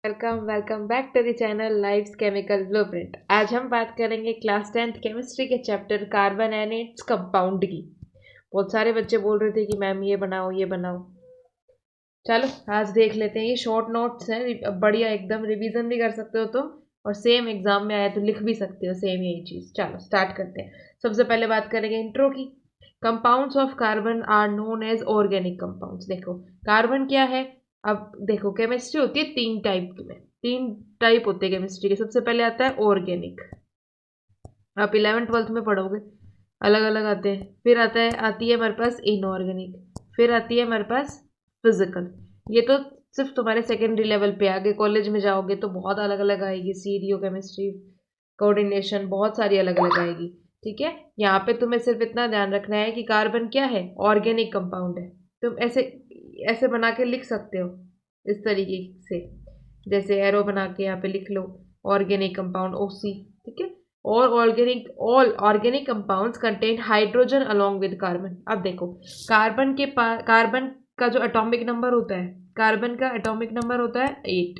Welcome welcome back to the channel lives chemical blueprint. आज हम बात करेंगे क्लास 10th केमिस्ट्री के chapter carbon and its compound की। बहुत सारे बच्चे बोल रहे थे कि मैम ये बनाओ ये बनाओ। चलो आज देख लेते हैं। ये शॉर्ट नोट्स हैं, बढ़िया एकदम रिवीजन भी कर सकते हो तुम, और सेम एग्जाम में आया तो लिख भी सकते हो सेम यही चीज। चलो स्टार्ट करते हैं। सबसे पहले बात करेंगे इंट्रो की। Compounds of carbon are known as organic compounds. देखो कार्बन क्या है। अब देखो केमिस्ट्री होती है तीन टाइप में, तीन टाइप होते हैं केमिस्ट्री के। सबसे पहले आता है ऑर्गेनिक, आप 11th 12th में पढ़ोगे, अलग अलग आते हैं। फिर आती है हमारे पास इनऑर्गेनिक, फिर आती है हमारे पास फिजिकल। ये तो सिर्फ तुम्हारे सेकेंडरी लेवल पे, आगे कॉलेज में जाओगे तो बहुत अलग अलग आएगी, सीडीओ केमिस्ट्री, कोऑर्डिनेशन, बहुत सारी अलग अलग आएगी। ठीक है, यहाँ पे तुम्हें सिर्फ इतना ध्यान रखना है कि कार्बन क्या है, ऑर्गेनिक कंपाउंड है। तुम ऐसे ऐसे बना के लिख सकते हो इस तरीके से, जैसे एरो बना के यहाँ पे लिख लो ऑर्गेनिक कंपाउंड ओसी। ठीक है, all organic compounds contain hydrogen along with carbon. अब देखो कार्बन का जो एटॉमिक नंबर होता है, कार्बन का एटॉमिक नंबर होता है 8।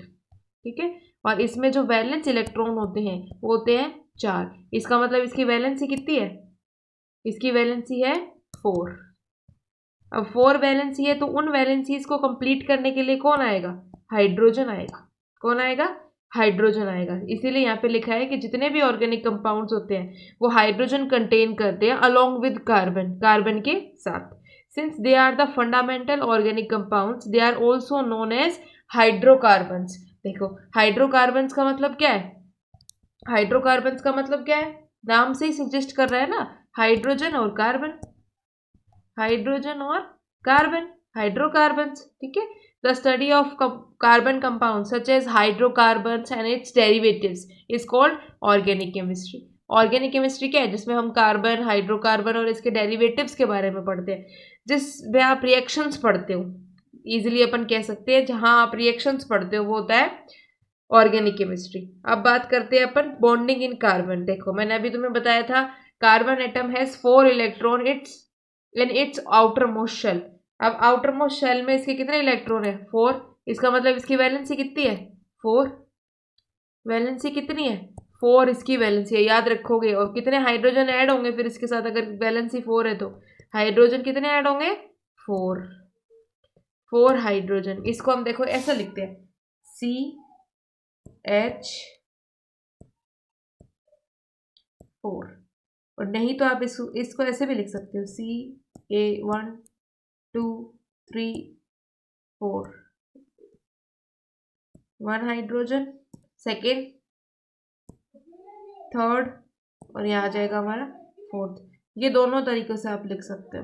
ठीक है, और इसमें जो वैलेंस इलेक्ट्रॉन होते हैं वो होते हैं 4। इसका मतलब इसकी वैलेंसी कितनी है, इसकी वैलेंसी है 4। अब 4 वैलेंसी है तो उन वैलेंसीज को कंप्लीट करने के लिए कौन आएगा, हाइड्रोजन आएगा। कौन आएगा, हाइड्रोजन आएगा। इसीलिए यहाँ पे लिखा है कि जितने भी ऑर्गेनिक कंपाउंड्स होते हैं वो हाइड्रोजन कंटेन करते हैं अलोंग विद कार्बन, कार्बन के साथ। Since they are the fundamental organic compounds they are also known as hydrocarbons. देखो हाइड्रोकार्बन्स का मतलब क्या है, हाइड्रोकार्बन्स का मतलब क्या है, नाम से ही सजेस्ट कर रहा है ना, हाइड्रोजन और कार्बन, हाइड्रोजन और कार्बन, हाइड्रोकार्बन्स। ठीक है, the study of carbon compound such as hydrocarbons and its derivatives is called organic chemistry. Organic chemistry क्या है, जिसमें हम कार्बन, हाइड्रोकार्बन और इसके डेरिवेटिव्स के बारे में पढ़ते हैं, जिसमें आप रिएक्शंस पढ़ते हो। इजिली अपन कह सकते हैं जहां आप रिएक्शंस पढ़ते हो वो होता है ऑर्गेनिक केमिस्ट्री। अब बात करते हैं अपन बॉन्डिंग इन कार्बन। देखो मैंने अभी तुम्हें बताया था carbon atom has 4 electron in its outer most shell. अब आउटर मोस्ट शेल में इसके कितने इलेक्ट्रॉन है, 4। इसका मतलब इसकी वैलेंसी कितनी है, 4। वैलेंसी कितनी है, 4 इसकी वैलेंसी है, याद रखोगे। और कितने हाइड्रोजन ऐड होंगे फिर इसके साथ, अगर वैलेंसी 4 है तो हाइड्रोजन कितने ऐड होंगे, 4। 4 हाइड्रोजन। इसको हम देखो ऐसा लिखते हैं CH4। और नहीं तो आप इसको ऐसे भी लिख सकते हो CA1 2 3 4। 1 हाइड्रोजन, सेकेंड, थर्ड, और यहाँ आ जाएगा हमारा फोर्थ। ये दोनों तरीकों से आप लिख सकते हो,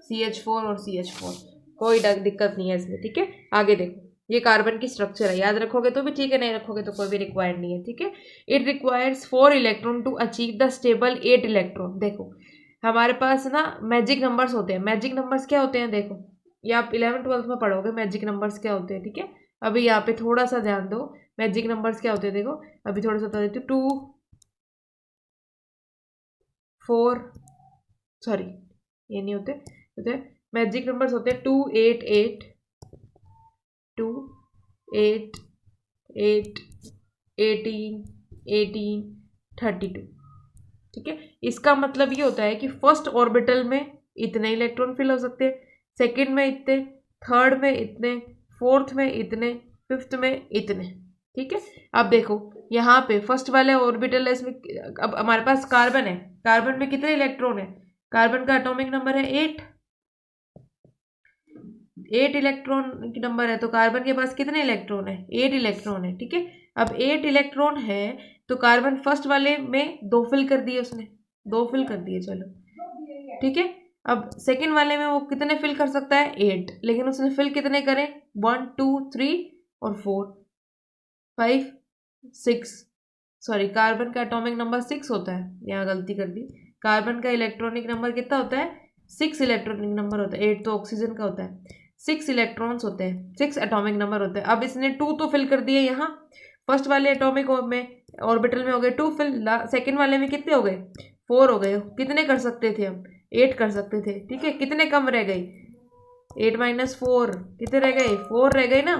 CH4 और CH4, कोई दिक्कत नहीं है इसमें। ठीक है, आगे देखो, ये कार्बन की स्ट्रक्चर है, याद रखोगे तो भी ठीक है, नहीं रखोगे तो कोई भी रिक्वायर्ड नहीं है। ठीक है, it requires 4 electron to achieve the stable 8 electron. देखो हमारे पास ना मैजिक नंबर्स होते हैं। मैजिक नंबर्स क्या होते हैं, देखो ये आप 11th 12th में पढ़ोगे मैजिक नंबर्स क्या होते हैं। ठीक है, अभी यहाँ पे थोड़ा सा ध्यान दो, मैजिक नंबर्स क्या होते हैं। देखो अभी थोड़ा सा बता देती हूँ, 2 4, सॉरी ये नहीं होते, होते मैजिक नंबर्स होते हैं 2 8 8 2 8 8 18 18 32। ठीक है, इसका मतलब ये होता है कि फर्स्ट ऑर्बिटल में इतने इलेक्ट्रॉन फिल हो सकते हैं, सेकंड में इतने, थर्ड में इतने, फोर्थ में इतने, फिफ्थ में इतने। ठीक है, अब देखो यहाँ पे फर्स्ट वाले ऑर्बिटल है इसमें, अब हमारे पास कार्बन है, कार्बन में कितने इलेक्ट्रॉन है, कार्बन का एटॉमिक नंबर है 8। 8 इलेक्ट्रॉन की नंबर है तो कार्बन के पास कितने इलेक्ट्रॉन है, 8 इलेक्ट्रॉन है। ठीक है, अब 8 इलेक्ट्रॉन है तो कार्बन फर्स्ट वाले में 2 फिल कर दिए, उसने 2 फिल कर दिए, चलो ठीक है। अब सेकंड वाले में वो कितने फिल कर सकता है, 8, लेकिन उसने फिल कितने करे, 1 2 3 और 4 5 6, सॉरी कार्बन का एटॉमिक नंबर 6 होता है, यहाँ गलती कर दी। कार्बन का इलेक्ट्रॉनिक नंबर कितना होता है, 6 इलेक्ट्रॉनिक नंबर होता है, 8 तो ऑक्सीजन का होता है। 6 इलेक्ट्रॉन्स होते हैं, 6 एटॉमिक नंबर होते हैं। अब इसने 2 तो फिल कर दिए यहाँ फर्स्ट वाले एटॉमिक में, ऑर्बिटल में हो गए 2 फिल, सेकंड वाले में कितने हो गए, 4 हो गए। कितने कर सकते थे हम, 8 कर सकते थे। ठीक है, कितने कम रह गए, 8 - 4 कितने रह गए, 4 रह गए ना।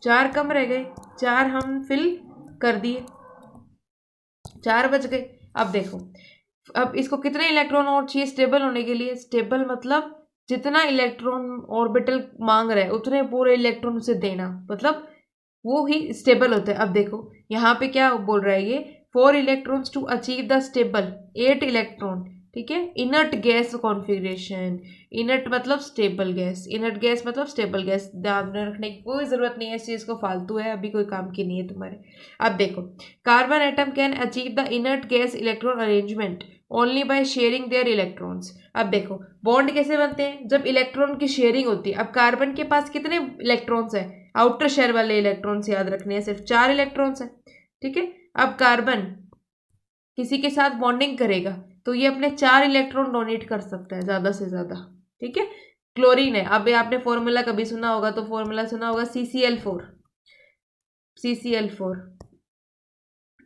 4 कम रह गए, 4 हम फिल कर दिए, 4 बच गए। अब देखो, अब इसको कितने इलेक्ट्रॉन और चाहिए स्टेबल होने के लिए? स्टेबल मतलब जितना इलेक्ट्रॉन ऑर्बिटल मांग रहा है उतने पूरे इलेक्ट्रॉन उसे देना, मतलब वो ही स्टेबल होता है। अब देखो यहाँ पे क्या बोल रहा है ये, 4 electrons to achieve the stable, 8 electron, ठीक है। इनर्ट गैस कॉन्फ़िगरेशन, इनर्ट मतलब स्टेबल गैस, इनर्ट गैस मतलब स्टेबल गैस, ध्यान में रखने की कोई ज़रूरत नहीं है इस चीज़ को, फालतू है, अभी कोई काम की नहीं है तुम्हारे। अब देखो, carbon atom can achieve the inert gas electron arrangement only by sharing their electrons. अब देखो बॉन्ड कैसे बनते हैं? जब इलेक्ट्रॉन की शेयरिंग होती है। अब कार्बन के पास कितने इलेक्ट्रॉन्स है? आउटर शेयर वाले इलेक्ट्रॉन्स याद रखने हैं, सिर्फ 4 इलेक्ट्रॉन्स है, ठीक है। अब कार्बन किसी के साथ बॉन्डिंग करेगा तो ये अपने 4 इलेक्ट्रॉन डोनेट कर सकता है ज़्यादा से ज़्यादा, ठीक है। क्लोरीन है, अब आपने फॉर्मूला कभी सुना होगा तो फॉर्मूला सुना होगा CCl4, CCl4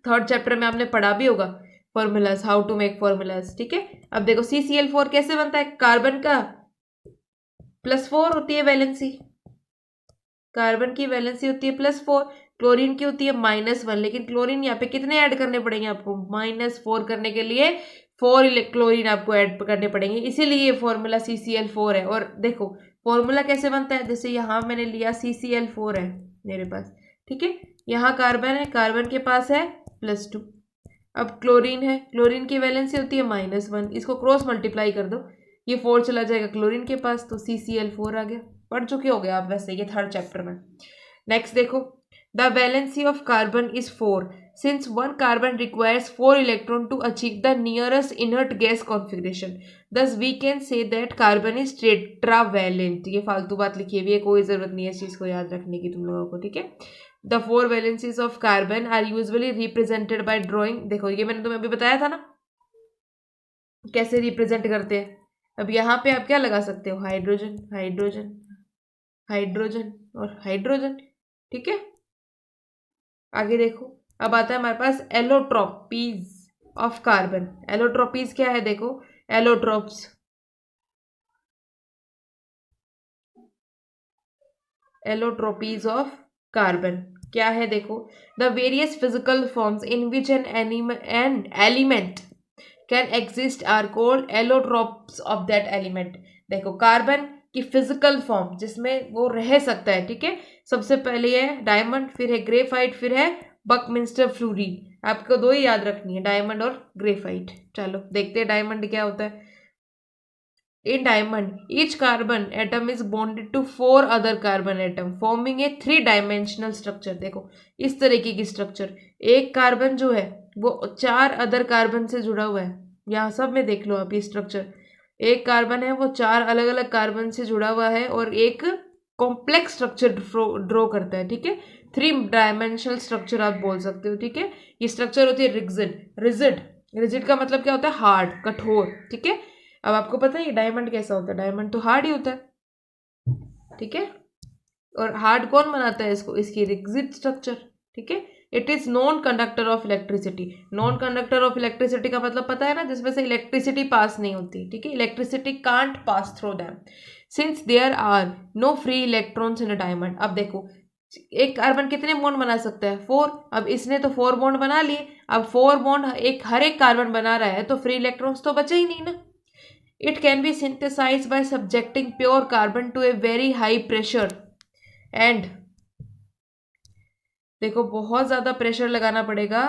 थर्ड चैप्टर में आपने पढ़ा भी होगा formulas, how to make formulas, ठीक है। अब देखो CCl4 कैसे बनता है? कार्बन का +4 होती है वैलेंसी, कार्बन की वैलेंसी होती है +4, क्लोरीन की होती है -1, लेकिन क्लोरीन यहाँ पे कितने ऐड करने पड़ेंगे आपको? -4 करने के लिए 4 क्लोरीन आपको ऐड करने पड़ेंगे, इसीलिए ये फॉर्मूला CCl4 है। और देखो फॉर्मूला कैसे बनता है, जैसे यहाँ मैंने लिया CCl4 है मेरे पास, ठीक है। यहाँ कार्बन है, कार्बन के पास है +2, अब क्लोरीन है, क्लोरीन की वैलेंसी होती है -1, इसको क्रॉस मल्टीप्लाई कर दो, ये 4 चला जाएगा क्लोरीन के पास, तो CCl4 आ गया। पढ़ चुके हो गए आप वैसे ये थर्ड चैप्टर में। नेक्स्ट देखो, the valency of carbon is 4 since 1 carbon requires 4 electron to achieve the nearest inert gas configuration, thus we can say that carbon is tetravalent. ये फालतू बात लिखी हुई है, कोई जरूरत नहीं है इस चीज को याद रखने की तुम लोगों को, ठीक है। The 4 valencies of carbon are usually represented by drawing. देखो ये मैंने तुम्हें अभी बताया था ना कैसे रिप्रेजेंट करते हैं। अब यहाँ पे आप क्या लगा सकते हो? हाइड्रोजन, हाइड्रोजन, हाइड्रोजन और हाइड्रोजन, ठीक है। आगे देखो, अब आता है हमारे पास एलोट्रोपीज ऑफ कार्बन। एलोट्रोपीज क्या है? देखो एलोट्रोप्स, एलोट्रोपीज ऑफ कार्बन क्या है? देखो, the various physical forms in which an element can exist are called allotropes of that element. देखो कार्बन की फिजिकल फॉर्म जिसमें वो रह सकता है, ठीक है। सबसे पहले है डायमंड, फिर है ग्रेफाइट, फिर है बकमिंस्टर फ्लोरीन। आपको 2 ही याद रखनी है, डायमंड और ग्रेफाइट। चलो देखते हैं डायमंड क्या होता है। In diamond, each carbon atom is bonded to 4 other carbon atom forming a 3 dimensional structure। देखो इस तरीके की स्ट्रक्चर, एक कार्बन जो है वो 4 अदर कार्बन से जुड़ा हुआ है। यहाँ सब में देख लो आप ये स्ट्रक्चर, एक कार्बन है वो 4 अलग अलग कार्बन से जुड़ा हुआ है और एक कॉम्प्लेक्स स्ट्रक्चर ड्रॉ करता है, ठीक है। 3 डायमेंशनल स्ट्रक्चर आप बोल सकते हो, ठीक है। ये स्ट्रक्चर होती है रिजिड। रिजिड, रिजिड का मतलब क्या होता है? हार्ड, कठोर, ठीक है। अब आपको पता है डायमंड कैसा होता है? डायमंड तो हार्ड ही होता है, ठीक है। और हार्ड कौन बनाता है इसको? इसकी रिजिड स्ट्रक्चर, ठीक है। It is non conductor of electricity. Non conductor of electricity का मतलब पता है ना, जिसमें से इलेक्ट्रिसिटी पास नहीं होती, ठीक है। Electricity can't pass through them since there are no free electrons in a diamond. अब देखो एक कार्बन कितने बॉन्ड बना सकता है? 4। अब इसने तो 4 बॉन्ड बना लिए, अब 4 बॉन्ड हर एक कार्बन बना रहा है तो फ्री इलेक्ट्रॉन्स तो बचे ही नहीं ना। It can be synthesized by subjecting pure carbon to a very high pressure and देखो बहुत ज़्यादा प्रेशर लगाना पड़ेगा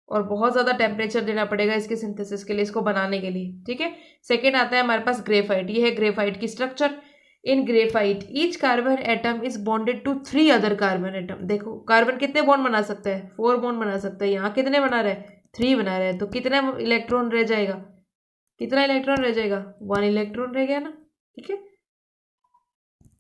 और बहुत ज़्यादा टेम्परेचर देना पड़ेगा इसके सिंथेसिस के लिए, इसको बनाने के लिए, ठीक है। सेकेंड आता है हमारे पास ग्रेफाइट। ये है ग्रेफाइट की structure. In graphite each carbon atom is bonded to 3 other carbon atom. देखो कार्बन कितने बॉन्ड बना सकता है? 4 बॉन्ड बना सकता है। यहाँ कितने बना रहा है? 3 बना रहा है, तो कितने इलेक्ट्रॉन रह जाएगा? कितना इलेक्ट्रॉन रह जाएगा? 1 इलेक्ट्रॉन रह गया ना, ठीक है।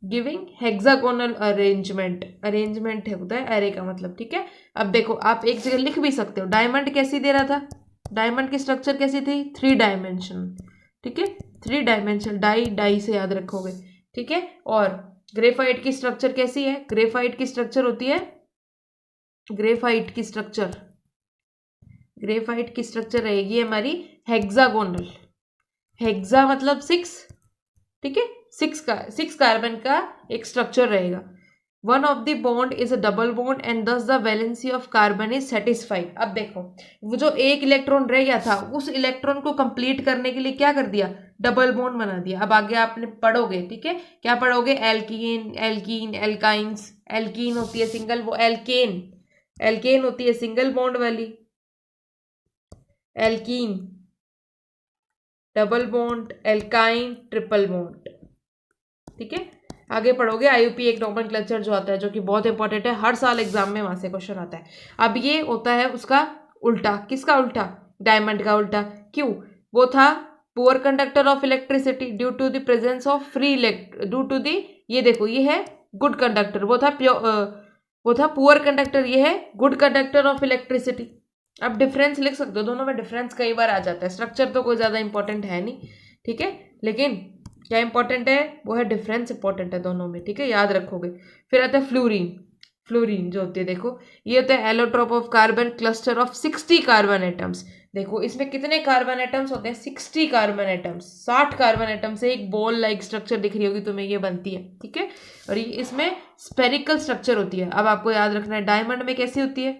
गिविंग हेक्सागोनल अरेंजमेंट, अरेंजमेंट होता है एरे का मतलब, ठीक है। अब देखो आप एक जगह लिख भी सकते हो, डायमंड कैसी दे रहा था? डायमंड की स्ट्रक्चर कैसी थी? 3 डायमेंशन, ठीक है। 3 डायमेंशन, डाई डाई से याद रखोगे, ठीक है। और ग्रेफाइट की स्ट्रक्चर कैसी है? ग्रेफाइट की स्ट्रक्चर होती है, ग्रेफाइट की स्ट्रक्चर, ग्रेफाइट की स्ट्रक्चर रहेगी हमारी हेक्सागोनल। हेक्सा मतलब 6, ठीक है। 6 कार्बन का एक स्ट्रक्चर रहेगा। One of the bond is a double bond and thus the valency of carbon is satisfied. अब देखो वो जो एक इलेक्ट्रॉन रह गया था उस इलेक्ट्रॉन को कंप्लीट करने के लिए क्या कर दिया, डबल बॉन्ड बना दिया। अब आगे आपने पढ़ोगे, ठीक है, क्या पढ़ोगे, एल्कीन, एल्कीन, एल्काइंस। एल्कीन होती है सिंगल, वो एल्केन, एल्केन होती है सिंगल बॉन्ड वाली, alkene double bond, alkyne triple bond, ठीक है। आगे पढ़ोगे आईयूपी एक नोमेनक्लेचर जो आता है, जो कि बहुत इंपॉर्टेंट है, हर साल एग्जाम में वहां से क्वेश्चन आता है। अब ये होता है उसका उल्टा, किसका उल्टा, डायमंड का उल्टा। क्यों, वो था poor conductor of electricity due to the presence of free due to the, ये देखो ये है गुड कंडक्टर, वो था वो था पुअर कंडक्टर, ये है गुड कंडक्टर ऑफ इलेक्ट्रिसिटी। अब डिफरेंस लिख सकते हो, दोनों में डिफरेंस कई बार आ जाता है, स्ट्रक्चर तो कोई ज़्यादा इंपॉर्टेंट है नहीं, ठीक है, लेकिन क्या इंपॉर्टेंट है वो है डिफरेंस इंपॉर्टेंट है दोनों में, ठीक है, याद रखोगे। फिर आता है फ्लोरीन, फ्लोरीन जो होती है देखो, ये होता है allotrope of carbon cluster of 60 carbon atoms. देखो इसमें कितने कार्बन एटम्स होते हैं, 60 कार्बन एटम्स, 60 कार्बन एटम से एक बॉल लाइक स्ट्रक्चर दिख रही होगी तुम्हें, ये बनती है, ठीक है। और ये इसमें स्पेरिकल स्ट्रक्चर होती है। अब आपको याद रखना है डायमंड में कैसी होती है,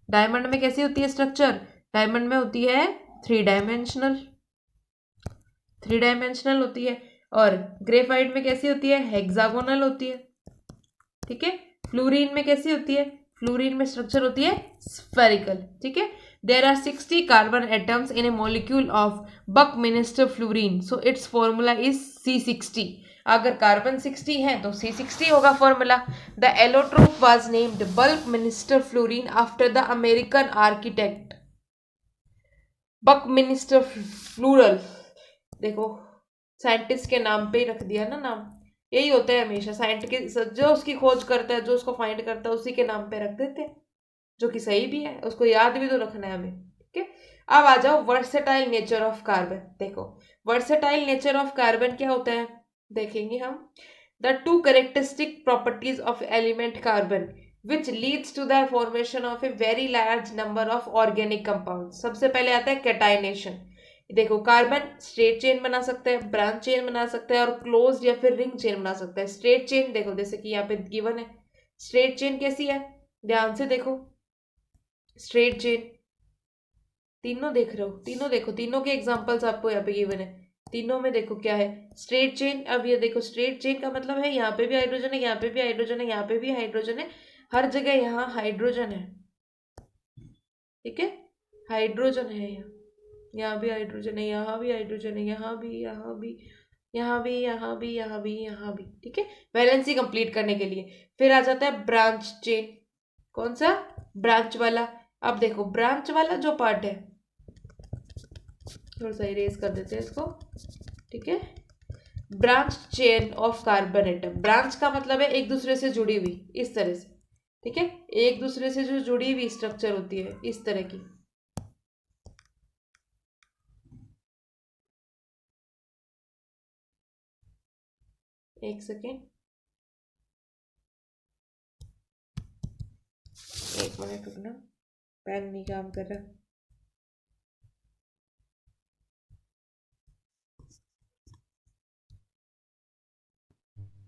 डायमंड में कैसी होती है स्ट्रक्चर, डायमंड में होती है थ्री डायमेंशनल, थ्री डायमेंशनल होती है। और ग्रेफाइट में कैसी होती है, हेक्सागोनल होती है, ठीक है। फ्लोरीन में कैसी होती है, फ्लोरीन में स्ट्रक्चर होती है स्फेरिकल, ठीक है। There are 60 carbon atoms in a molecule of buckminsterfullerene, so its formula is C60। अगर कार्बन 60 है तो C60 होगा formula. The allotrope was named buckminsterfullerene after the American architect Buckminster Fuller. देखो scientist के नाम पे ही रख दिया ना नाम, यही होता है हमेशा, साइंटिस्ट जो उसकी खोज करता है, जो उसको फाइंड करता है, उसी के नाम पे रख देते हैं, जो कि सही भी है, उसको याद भी तो रखना है हमें, ठीक है। अब आ जाओ वर्सेटाइल नेचर ऑफ कार्बन। देखो वर्सेटाइल नेचर ऑफ कार्बन क्या होता है, देखेंगे हम। The two characteristic properties of element carbon which leads to the formation of a very large number of organic compounds। सबसे पहले आता है कैटाइनेशन। देखो कार्बन स्ट्रेट चेन बना सकता है, ब्रांच चेन बना सकता है, और क्लोज्ड या फिर रिंग चेन बना सकता है। स्ट्रेट चेन देखो जैसे कि यहाँ पे गिवन है, स्ट्रेट चेन कैसी है, ध्यान से देखो, स्ट्रेट चेन तीनों देख रहे हो, तीनों देखो, तीनों के एग्जांपल्स आपको यहाँ पे गिवन है, तीनों में देखो क्या है, स्ट्रेट चेन। अब ये देखो स्ट्रेट चेन का मतलब है यहाँ पे भी हाइड्रोजन है, यहाँ पे भी हाइड्रोजन है, यहाँ पे भी हाइड्रोजन है, हर जगह यहाँ हाइड्रोजन है, ठीक है, हाइड्रोजन है यहाँ, यहाँ भी हाइड्रोजन है, यहाँ भी हाइड्रोजन है, यहाँ भी, यहाँ भी, यहाँ भी, यहाँ भी, यहाँ भी, यहाँ भी, ठीक है, वैलेंसी कंप्लीट करने के लिए। फिर आ जाता है ब्रांच चेन, कौन सा, ब्रांच वाला। अब देखो ब्रांच वाला जो पार्ट है, थोड़ा सा इरेज कर देते हैं इसको, ठीक है। Branch chain of carbon atom, branch का मतलब है एक दूसरे से जुड़ी हुई, इस तरह से, ठीक है, एक दूसरे से जो जुड़ी हुई स्ट्रक्चर होती है इस तरह की। एक सेकेंड, एक मिनट रुकना, पेन नहीं काम कर रहा।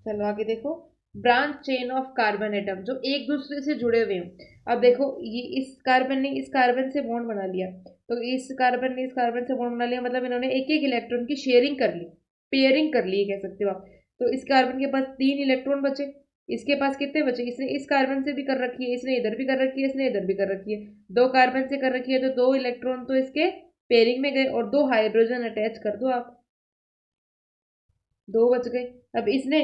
चलो आगे देखो, branch chain of carbon atom जो एक दूसरे से जुड़े हुए हैं। अब देखो ये इस कार्बन ने इस कार्बन से बॉन्ड बना लिया, तो इस कार्बन ने इस कार्बन से बॉन्ड बना लिया, मतलब इन्होंने एक एक इलेक्ट्रॉन की शेयरिंग कर ली, पेयरिंग कर ली कह सकते हो आप। तो इस कार्बन के पास 3 इलेक्ट्रॉन बचे, इसके पास कितने बचे, इसने इस कार्बन से भी कर रखी है, इसने इधर भी कर रखी है, इसने इधर भी कर रखी है, 2 कार्बन से कर रखी है, तो 2 इलेक्ट्रॉन तो इसके पेयरिंग में गए, और 2 हाइड्रोजन अटैच कर दो आप, 2 बच गए। अब इसने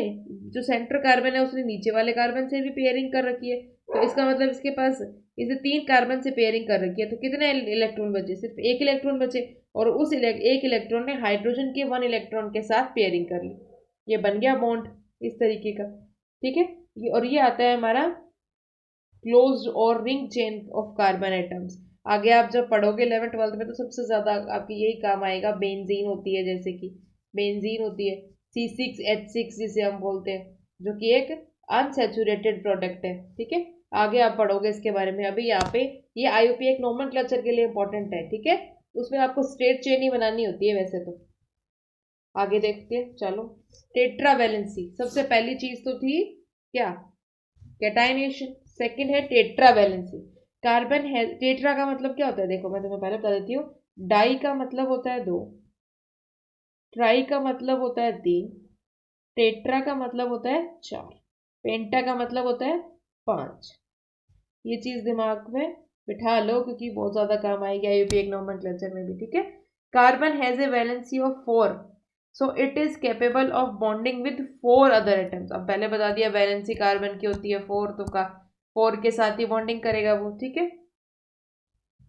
जो सेंटर कार्बन है उसने नीचे वाले कार्बन से भी पेयरिंग कर रखी है, तो इसका मतलब इसके पास इसे 3 कार्बन से पेयरिंग कर रखी है, तो कितने इलेक्ट्रॉन बचे, सिर्फ 1 इलेक्ट्रॉन बचे, और उस एक इलेक्ट्रॉन ने हाइड्रोजन के 1 इलेक्ट्रॉन के साथ पेयरिंग कर ली, ये बन गया बॉन्ड इस तरीके का, ठीक है। और ये आता है हमारा क्लोज्ड और ring chain of carbon atoms. आगे आप जब पढ़ोगे 11th 12th में तो सबसे ज्यादा आपकी यही काम आएगा, बेंजीन होती है, जैसे कि बेंजीन होती है, C6H6 जिसे हम बोलते हैं, जो कि एक अनसेचुरेटेड प्रोडक्ट है, ठीक है। आगे आप पढ़ोगे इसके बारे में, अभी यहाँ पे ये आईयूपी एक नोमेनक्लेचर के लिए इंपॉर्टेंट है, ठीक है, उसमें आपको स्ट्रेट चेन ही बनानी होती है वैसे तो। आगे देखते हैं, चलो। टेट्रा वैलेंसी, सबसे पहली चीज तो थी क्या, कैटाइनेशन। सेकंड है टेट्रा वैलेंसी। कार्बन है, टेट्रा का मतलब क्या होता है, देखो मैं तुम्हें पहले बता देती हूँ। डाई का मतलब होता है दो, ट्राई का मतलब होता है तीन, टेट्रा का मतलब होता है चार, पेंटा का मतलब होता है पांच। ये चीज दिमाग में बिठा लो क्योंकि बहुत ज्यादा काम आएगी आईयूपीएक नोमेनक्लेचर में भी, ठीक है। Carbon has a valency of four, so it is capable of bonding with four other atoms. अब पहले बता दिया वैलेंसी कार्बन की होती है फोर, तो का फोर के साथ ही बॉन्डिंग करेगा वो, ठीक है।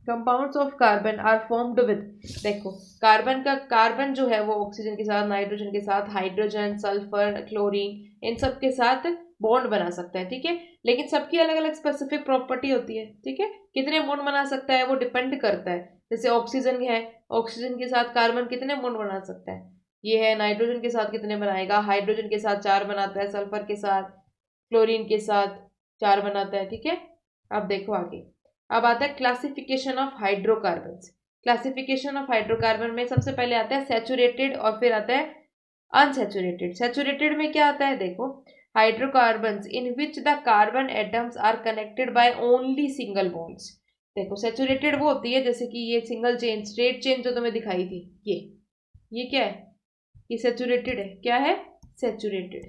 Compounds of carbon are formed with, देखो कार्बन का, कार्बन जो है वो ऑक्सीजन के साथ, नाइट्रोजन के साथ, हाइड्रोजन, सल्फर, क्लोरीन, इन सब के साथ बॉन्ड बना सकता है, ठीक है। लेकिन सबकी अलग अलग स्पेसिफिक प्रॉपर्टी होती है, ठीक है। कितने बॉन्ड बना सकता है वो डिपेंड करता है। जैसे ऑक्सीजन है, ऑक्सीजन के साथ कार्बन कितने बॉन्ड बना सकता है, ये है। नाइट्रोजन के साथ कितने बनाएगा, हाइड्रोजन के साथ चार बनाता है, सल्फर के साथ, क्लोरीन के साथ चार बनाता है, ठीक है। अब देखो आगे, अब आता है classification of hydrocarbons. Classification of hydrocarbon में सबसे पहले आता है सैचुरेटेड और फिर आता है अनसैचुरेटेड। सैचुरेटेड में क्या आता है, देखो hydrocarbons in which the carbon atoms are connected by only single bonds. देखो सैचुरेटेड वो होती है जैसे कि ये सिंगल चेन, स्ट्रेट चेन जो तुम्हें दिखाई थी, ये क्या है, ये सैचुरेटेड है, क्या है, सैचुरेटेड,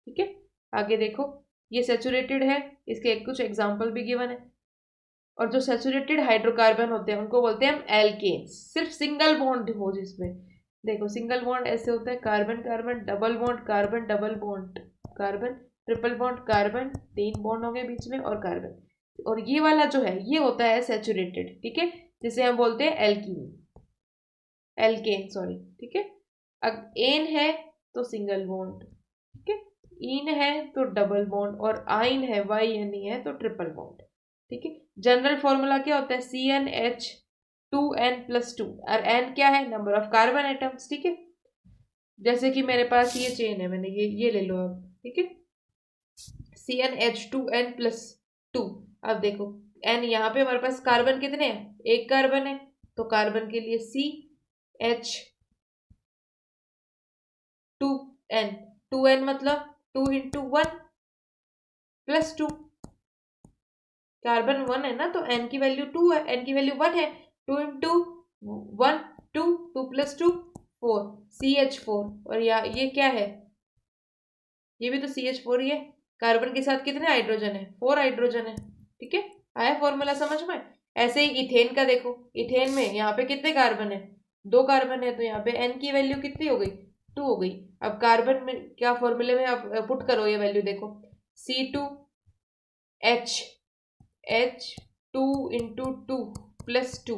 ठीक है। आगे देखो, ये सैचुरेटेड है, इसके कुछ एग्जांपल भी गिवन है। और जो सैचुरेटेड हाइड्रोकार्बन होते हैं उनको बोलते हैं हम एल्केन्स, सिर्फ सिंगल बॉन्ड हो जिसमें। देखो सिंगल बॉन्ड ऐसे होता है, carbon carbon, double bond carbon, double bond carbon, triple bond carbon, तीन बॉन्ड होंगे बीच में और कार्बन। और ये वाला जो है ये होता है सैचुरेटेड, ठीक है, जिसे हम बोलते हैं एल्कीन, एल्केन सॉरी, ठीक है। अब एन है तो सिंगल बॉन्ड, ठीक है, इन है तो डबल बॉन्ड और आइन है, वाई एन ई है तो ट्रिपल बॉन्ड, ठीक है। जनरल फॉर्मूला क्या होता है, C n H two n plus two, और एन क्या है, नंबर ऑफ कार्बन एटम्स, ठीक है। जैसे कि मेरे पास ये चेन है, मैंने ये ले लो अब, ठीक है, C n H two n plus two. अब देखो एन, यहाँ पे हमारे पास कार्बन कितने हैं, एक कार्बन है, तो कार्बन के लिए C H two N, two N मतलब two into one plus two, carbon one है ना तो एन की वैल्यू टू है, एन की वैल्यू वन है, two into one two, two plus two four, C H four. और ये क्या है, ये भी तो सी एच फोर ही है। कार्बन के साथ कितने हाइड्रोजन है, फोर हाइड्रोजन है, ठीक है। आया फॉर्मूला समझ में। ऐसे ही इथेन का देखो, इथेन में यहाँ पे कितने कार्बन है, दो कार्बन है, तो यहाँ पे एन की वैल्यू कितनी हो गई, टू हो गई। अब कार्बन में क्या फॉर्मूले में आप पुट करो ये वैल्यू, देखो C two H, H two into two plus two,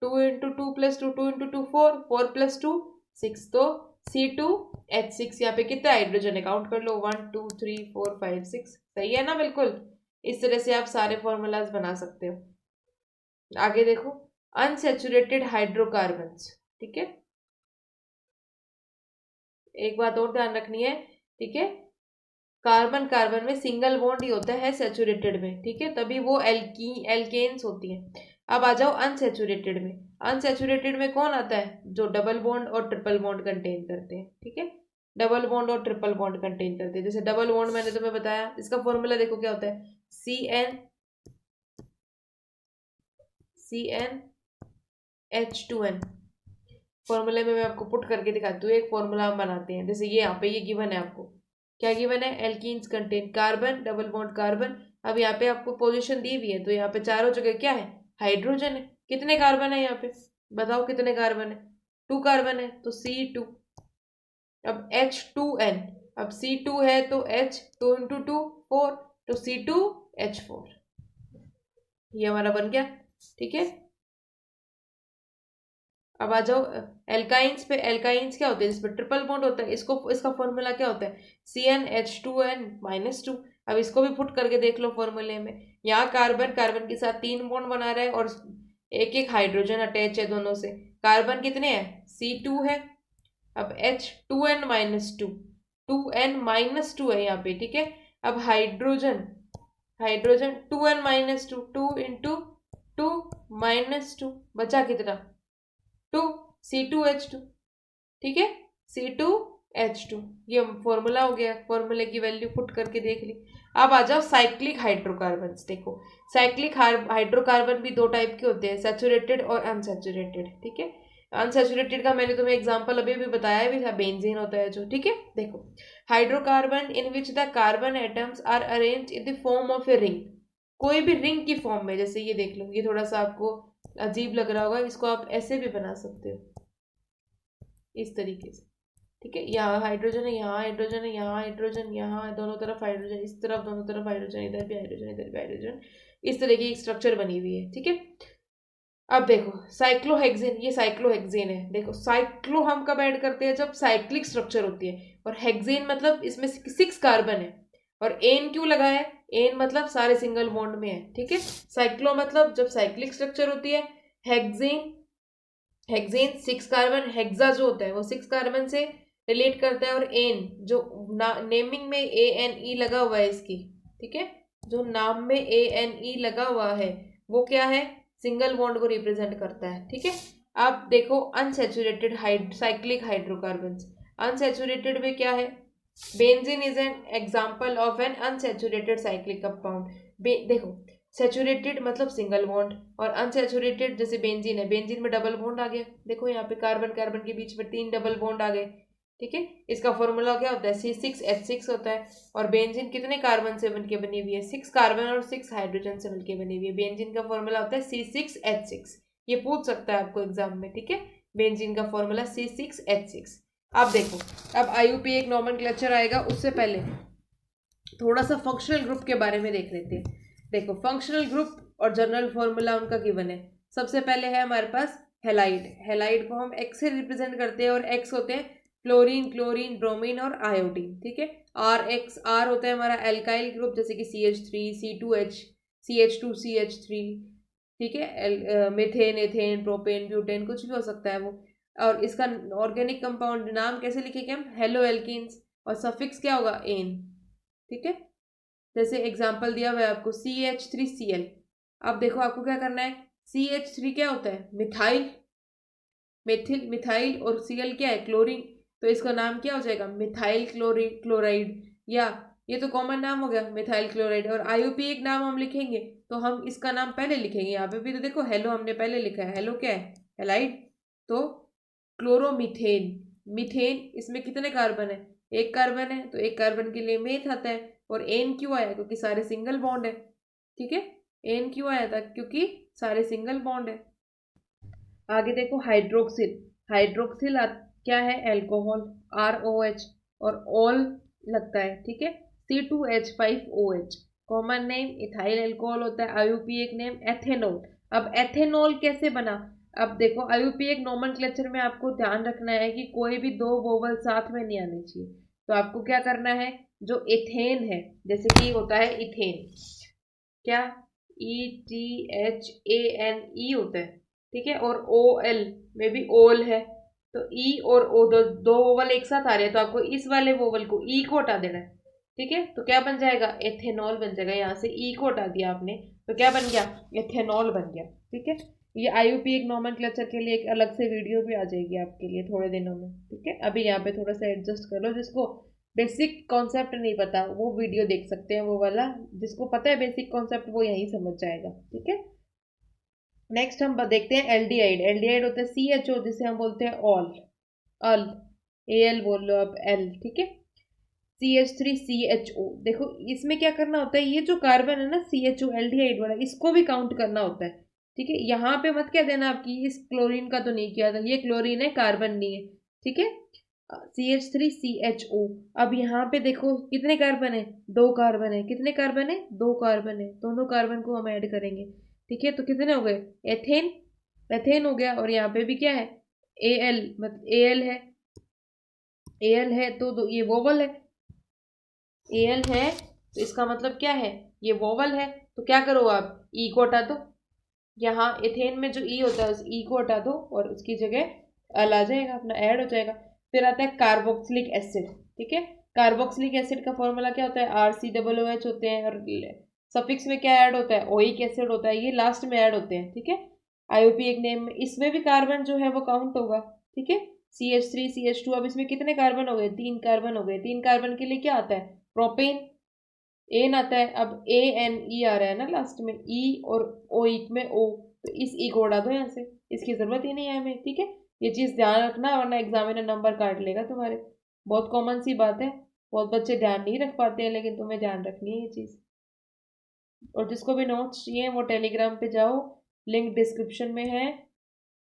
two into two plus two, two into two four, four plus two six, तो सी टू एच सिक्स। यहाँ पे कितने हाइड्रोजन है काउंट कर लो, one two three four five six, सही है ना, बिल्कुल। इस तरह से आप सारे फॉर्मूलाज बना सकते हो। आगे देखो अनसैचुरेटेड हाइड्रोकार्बन्स, ठीक है। एक बात और ध्यान रखनी है, ठीक है, कार्बन कार्बन में सिंगल बॉन्ड ही होता है सैचुरेटेड में, ठीक है, तभी वो एल्केन्स होती हैं। अब आ जाओ अनसैचुरेटेड में। अनसैचुरेटेड में कौन आता है, जो डबल बॉन्ड और ट्रिपल बॉन्ड कंटेन करते हैं, ठीक है। डबल बॉन्ड और ट्रिपल बॉन्ड कंटेन करते हैं। जैसे डबल बॉन्ड मैंने तुम्हें बताया, इसका फॉर्मूला देखो क्या होता है, C n H two n. फॉर्मूले में मैं आपको पुट करके दिखाती हूँ, एक फॉर्मूला हम बनाते हैं। जैसे ये यहाँ पे ये गिवन है आपको, क्या गिवन है, alkenes contain carbon, double bond carbon. अब यहाँ पे आपको पोजीशन दी हुई है, तो यहाँ पे चारों जगह क्या है, हाइड्रोजन है। कितने कार्बन है यहाँ पे, बताओ कितने कार्बन है, टू कार्बन है, तो सी टू। अब एच टू एन, अब सी टू है तो H two into two four, तो सी टू एच फोर, ये हमारा बन गया, ठीक है। अब आ जाओ एल्काइंस पे। एल्काइंस क्या होते हैं, जिसपे ट्रिपल बॉन्ड होता है, इसको, इसका फॉर्मूला क्या होता है, C n H two n minus two. अब इसको भी पुट करके देख लो फॉर्मूले में। यहाँ कार्बन कार्बन के साथ तीन बॉन्ड बना रहा है और एक एक हाइड्रोजन अटैच है दोनों से। कार्बन कितने हैं, सी टू है। अब H two n minus two, two n minus two है यहाँ पे, ठीक है। अब hydrogen, hydrogen two n minus two, two into two minus two, बचा कितना, two, C two H two. ठीक है, C2H2, ये फॉर्मूला हो गया, फॉर्मूले की वैल्यू पुट करके देख ली। अब आ जाओ साइक्लिक हाइड्रोकार्बन। देखो साइक्लिक हाइड्रोकार्बन भी दो टाइप के होते हैं, सैचुरेटेड और अनसैचुरेटेड। ठीक है, अनसैचुरेटेड का मैंने तुम्हें एग्जांपल अभी भी बताया भी था, बेंजीन होता है जो। ठीक है, देखो hydrocarbon in which the carbon atoms are arrange in the form of a ring, कोई भी रिंग की फॉर्म में। जैसे ये देख लो, ये थोड़ा सा आपको अजीब लग रहा होगा, इसको आप ऐसे भी बना सकते हो, इस तरीके से। ठीक है, यहाँ हाइड्रोजन है, यहाँ हाइड्रोजन है, यहाँ हाइड्रोजन, यहाँ दोनों तरफ हाइड्रोजन, इस तरफ दोनों तरफ हाइड्रोजन, इधर भी हाइड्रोजन, इधर भी हाइड्रोजन, इस तरीके की स्ट्रक्चर बनी हुई है। ठीक है, अब देखो साइक्लोहेक्सेन, ये साइक्लोहेक्सेन है। देखो साइक्लो हम कब ऐड करते हैं, जब साइक्लिक स्ट्रक्चर होती है, और हेक्सेन मतलब इसमें 6 कार्बन है। और एन क्यों लगा है, एन मतलब सारे सिंगल बॉन्ड में है। ठीक है, साइक्लो मतलब जब साइक्लिक स्ट्रक्चर होती है, हेक्सेन, हेक्सेन 6 कार्बन, हेक्सा जो होता है वो 6 कार्बन से रिलेट करता है, और एन जो नेमिंग में ANE लगा हुआ है इसकी। ठीक है, जो नाम में ANE लगा हुआ है वो क्या है, सिंगल बॉन्ड को रिप्रेजेंट करता है। ठीक है, अब देखो अनसैचुरेटेड साइक्लिक हाइड्रोकार्बन्स। अनसैचुरेटेड में क्या है, benzene is an example of N unsaturated cyclic compound. देखो सैचुरेटेड मतलब सिंगल बॉन्ड, और अनसैचुरेटेड जैसे बेंजीन है, बेंजीन में डबल बॉन्ड आ गया। देखो यहाँ पे कार्बन कार्बन के बीच में 3 डबल बॉन्ड आ गए। ठीक है, इसका फॉर्मूला क्या होता है, C6H6 होता है। और बेंजीन कितने कार्बन से बनके बनी हुई है, 6 कार्बन और 6 हाइड्रोजन से मिलकर बनी हुई है। बेंजीन का फॉर्मूला होता है C6H6, ये पूछ सकता है आपको एग्जाम में। ठीक है, बेंजीन का फॉर्मूला C6H6। अब देखो, अब IUPAC एक नॉमेनक्लेचर आएगा, उससे पहले थोड़ा सा फंक्शनल ग्रुप के बारे में देख लेते हैं। देखो फंक्शनल ग्रुप और जनरल फॉर्मूला उनका गिवन है। सबसे पहले है हमारे पास हेलाइड। हेलाइड को हम एक्स से रिप्रेजेंट करते हैं, और एक्स होते हैं फ्लोरीन, क्लोरीन, ब्रोमीन और आयोडीन। ठीक है, आर होता है हमारा एल्काइल ग्रुप, जैसे कि CH3, C2H, CH2, CH3। ठीक है, मीथेन, एथेन, प्रोपेन, ब्यूटेन, कुछ भी हो सकता है वो। और इसका ऑर्गेनिक कंपाउंड नाम कैसे लिखेंगे हम, हेलो एल्कीन्स, और सफिक्स क्या होगा, एन। ठीक है, जैसे एग्जाम्पल दिया हुआ है आपको CH3Cl। अब देखो आपको क्या करना है, CH3 क्या होता है, मिथाइल, मिथाइल, और Cl क्या है, क्लोरीन। तो इसका नाम क्या हो जाएगा, मिथाइल क्लोराइड, या ये तो कॉमन नाम हो गया मिथाइल क्लोराइड। और IUPAC नाम हम लिखेंगे तो हम इसका नाम पहले लिखेंगे। यहाँ पे भी तो देखो हेलो हमने पहले लिखा है, हेलो क्या है, हेलाइड। तो क्लोरोमीथेन, मीथेन, इसमें कितने कार्बन है, एक कार्बन है, तो एक कार्बन के लिए मेथ आता है। और एन क्यों आया, क्योंकि सारे सिंगल बॉन्ड है। ठीक है, एन क्यों आया था, क्योंकि सारे सिंगल बॉन्ड है। आगे देखो हाइड्रोक्सिल। हाइड्रोक्सिल क्या है, एल्कोहल, ROH, और ऑल लगता है। ठीक है, C2H5OH, common name ethyl alcohol होता है। IUPAC name ethanol. अब एथेनॉल कैसे बना, अब देखो IUPAC नोमेनक्लेचर में आपको ध्यान रखना है कि कोई भी दो वोवल साथ में नहीं आने चाहिए। तो आपको क्या करना है, जो इथेन है, जैसे कि होता है इथेन, क्या, ETHANE होता है। ठीक है, और OL में भी ओल है। तो E और O दो वोवल एक साथ आ रहे हैं, तो आपको इस वाले वोवल को E को हटा देना है। ठीक है, तो क्या बन जाएगा, एथेनॉल बन जाएगा। यहाँ से E को हटा दिया आपने, तो क्या बन गया, एथेनॉल बन गया। ठीक है, ये IUPAC नोमेनक्लेचर के लिए एक अलग से वीडियो भी आ जाएगी आपके लिए थोड़े दिनों में। ठीक है, अभी यहाँ पे थोड़ा सा एडजस्ट कर लो, जिसको बेसिक कॉन्सेप्ट नहीं पता वो वीडियो देख सकते हैं, वो वाला। जिसको पता है बेसिक कॉन्सेप्ट वो यहीं समझ जाएगा। ठीक है, नेक्स्ट हम देखते हैं एल्डिहाइड। एल्डिहाइड होता है CHO, जिसे हम बोलते हैं ऑल, अल, AL बोल लो अब, L। ठीक है, CH3CHO। देखो इसमें क्या करना होता है, ये जो कार्बन है ना CHO एल्डिहाइड वाला, इसको भी काउंट करना होता है। ठीक है, यहाँ पे मत क्या देना आपकी, इस क्लोरीन का तो नहीं किया था, ये क्लोरीन है, कार्बन नहीं है। ठीक है, CH3CHO। अब यहाँ पे देखो कितने कार्बन है, दो कार्बन है, कितने कार्बन है, दो कार्बन है, दोनों कार्बन को हम ऐड करेंगे। ठीक है, तो कितने हो गए, एथेन, एथेन हो गया। और यहाँ पे भी क्या है, AL, मतलब AL है, AL है, तो ये वोवल है, AL है, तो इसका मतलब क्या है, ये वोवल है। तो क्या करो आप, E को हटा दो, यहाँ एथेन में जो E होता है उस E को हटा दो, और उसकी जगह L आ जाएगा, अपना ऐड हो जाएगा। फिर आता है कार्बोक्सिलिक एसिड। ठीक है, कार्बोक्सिलिक एसिड का फॉर्मूला क्या होता है, RCOOH होते हैं, और सफिक्स में क्या ऐड होता है, ओइक एसिड होता है, ये लास्ट में ऐड होते हैं। ठीक है, IUPAC नेम में इसमें भी कार्बन जो है वो काउंट होगा। ठीक है, CH3 CH2। अब इसमें कितने कार्बन हो गए? 3 कार्बन हो गए। 3 कार्बन के लिए क्या आता है? प्रोपेन। एन आता है। अब ANE आ रहा है ना लास्ट में, ई और ओ ई में ओ, तो इस ई को उड़ा दो यहाँ से, इसकी जरूरत ही नहीं है हमें। ठीक है, ये चीज ध्यान रखना वरना एग्जामिनर नंबर काट लेगा तुम्हारे। बहुत कॉमन सी बात है, बहुत बच्चे ध्यान नहीं रख पाते हैं, लेकिन तुम्हें ध्यान रखनी है ये चीज। और जिसको भी नोट्स चाहिए वो टेलीग्राम पे जाओ, लिंक डिस्क्रिप्शन में है।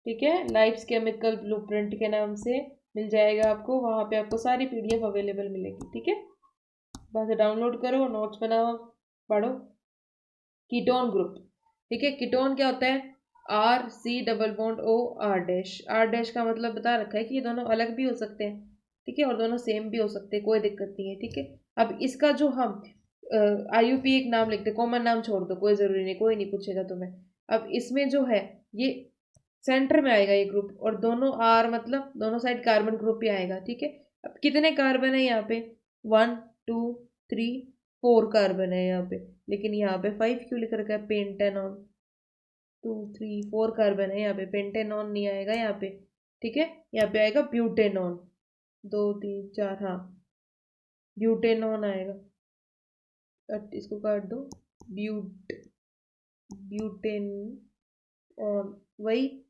ठीक है, लाइफ्स केमिकल ब्लूप्रिंट के नाम से मिल जाएगा आपको, वहां पे आपको सारी PDF अवेलेबल मिलेगी। ठीक है, बस डाउनलोड करो, नोट्स बनाओ, पढ़ो। Ketone group. ठीक है, कीटोन क्या होता है? RC double bond O R dash. R dash का मतलब बता रखा है कि ये दोनों अलग भी हो सकते हैं, ठीक है, और दोनों सेम भी हो सकते हैं, कोई दिक्कत नहीं है। ठीक है, अब इसका जो हम IUP एक नाम लिखते, कॉमन नाम छोड़ दो, कोई जरूरी नहीं, कोई नहीं पूछेगा तुम्हें। अब इसमें जो है ये सेंटर में आएगा ये ग्रुप, और दोनों आर मतलब दोनों साइड कार्बन ग्रुप ही आएगा। ठीक है, अब कितने कार्बन है यहाँ पे? 1 2 3 4 कार्बन है यहाँ पे, लेकिन यहाँ पे 5 क्यों लिख रखा है? पेंटेनॉन। 2 3 4 कार्बन है यहाँ पे, पेंटेनॉन नहीं आएगा यहाँ पे। ठीक है, यहाँ पे आएगा ब्यूटेनॉन। 2 3 4, हाँ, ब्यूटेनॉन आएगा। इसको काट दो, ब्यूटेन, और वही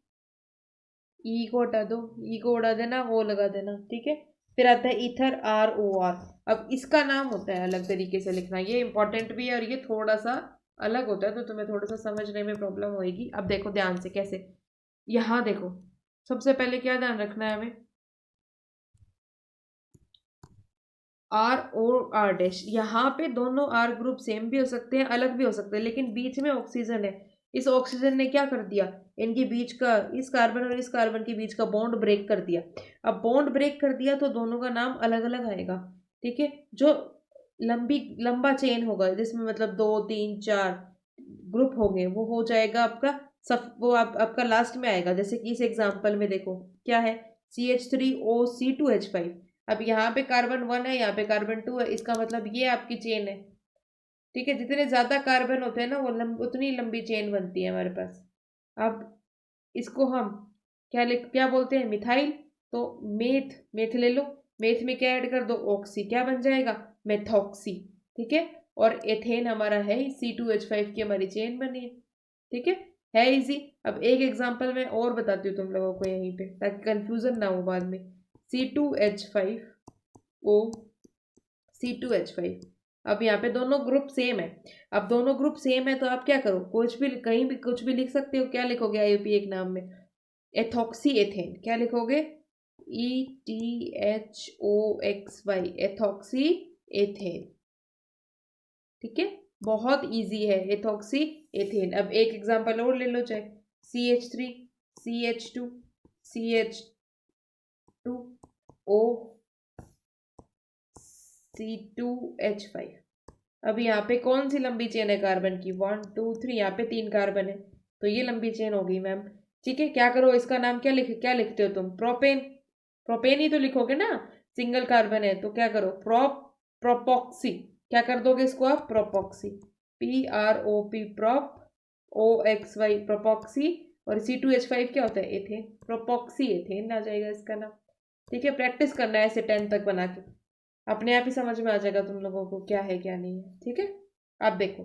ई को हटा दो, ई को उड़ा देना, वो लगा देना। ठीक है, फिर आता है ईथर ROR। अब इसका नाम होता है अलग तरीके से लिखना, ये इंपॉर्टेंट भी है और ये थोड़ा सा अलग होता है, तो तुम्हें थोड़ा सा समझने में प्रॉब्लम होगी। अब देखो ध्यान से कैसे, यहाँ देखो, सबसे पहले क्या ध्यान रखना है हमें? ROR डैश, यहाँ पे दोनों R ग्रुप सेम भी हो सकते हैं, अलग भी हो सकते हैं, लेकिन बीच में ऑक्सीजन है। इस ऑक्सीजन ने क्या कर दिया? इनके बीच का, इस कार्बन और इस कार्बन के बीच का बॉन्ड ब्रेक कर दिया। अब बॉन्ड ब्रेक कर दिया तो दोनों का नाम अलग अलग आएगा। ठीक है, जो लंबा चेन होगा जिसमें मतलब 2 3 4 ग्रुप होंगे, वो हो जाएगा आपका सब, वो आपका लास्ट में आएगा। जैसे कि इस एग्जाम्पल में देखो क्या है, CH3OC2H5। अब यहाँ पे कार्बन 1 है, यहाँ पे कार्बन 2 है, इसका मतलब ये आपकी चेन है। ठीक है, जितने ज्यादा कार्बन होते हैं ना वो उतनी लंबी चेन बनती है हमारे पास। अब इसको हम क्या बोलते हैं? मिथाइल। तो मेथ ले लो, मेथ में क्या ऐड कर दो? ऑक्सी, क्या बन जाएगा? मेथॉक्सी। ठीक है, और एथेन हमारा है C2H5 की हमारी चेन बनी है। ठीक है इजी। अब एक एग्जांपल मैं और बताती हूँ तुम लोगों को यहीं पे, ताकि कंफ्यूजन ना हो बाद में। C2H5O C2H5। अब यहाँ पे दोनों ग्रुप सेम है। अब दोनों ग्रुप सेम है तो आप क्या करो, कुछ भी कहीं भी कुछ भी लिख सकते हो। क्या लिखोगे IUP एक नाम में? Ethoxy ethane. क्या लिखोगे? ETHOXY, ethoxy ethane. ठीक है, बहुत इजी है एथॉक्सी एथेन। अब एक एग्जांपल और ले लो, चाहे CH3 CH2 CH2O C2H5। अब यहाँ पे कौन सी लंबी चेन है कार्बन की? 1 2 3, यहाँ पे 3 कार्बन है, तो ये लंबी चेन हो गई मैम। ठीक है, क्या करो, इसका नाम क्या लिखते हो तुम? प्रोपेन। प्रोपेन ही तो लिखोगे ना, सिंगल कार्बन है तो क्या करो? प्रोपॉक्सी। क्या कर दोगे इसको आप? प्रोपॉक्सी। PROP, prop, OXY, प्रोपॉक्सी। और C2H5 क्या होता है? एथेन। प्रोपॉक्सी एथेन आ जाएगा इसका नाम। ठीक है, प्रैक्टिस करना है ऐसे 10 तक बना के, अपने आप ही समझ में आ जाएगा तुम लोगों को क्या है क्या नहीं है। ठीक है, आप देखो।